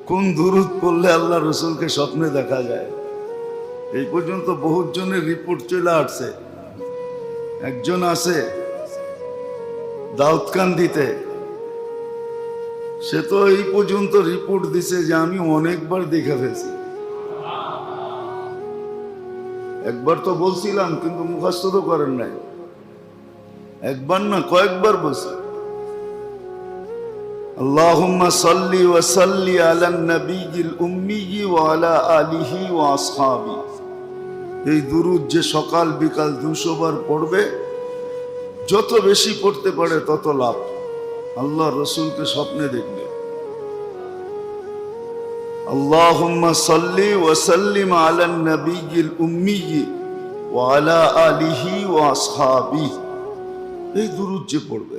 কোন দুরূদ পড়লে আল্লাহ রসুলকে স্বপ্নে দেখা যায়। এই পর্যন্ত বহুত জনের রিপোর্ট চলে আসছে। একজন আছে দাউদকান্দিতে, সে তো এই পর্যন্ত রিপোর্ট দিছে যে আমি অনেকবার দেখে ফেলছি। একবার তো বলছিলাম কিন্তু মুখস্থ তো করেন নাই। একবার না কয়েকবার বলছি, আল্লাহুম্মা সাল্লি ওয়া সাল্লি আলান নবিয়্যিল উম্মি ওয়া আলা আলিহি ওয়া আসহাবি। এই দুরূদ যে সকাল বিকাল 200 বার পড়বে, যত বেশি পড়তে পারে তত লাভ। আল্লাহ রসুলকে স্বপ্নে দেখবে। আল্লাহুম্মা সাল্লি ওয়া সাল্লিম আলান নবিয়্যিল উম্মি ওয়া আলা আলিহি ওয়া আসহাবি। এই দুরূদ যে পড়বে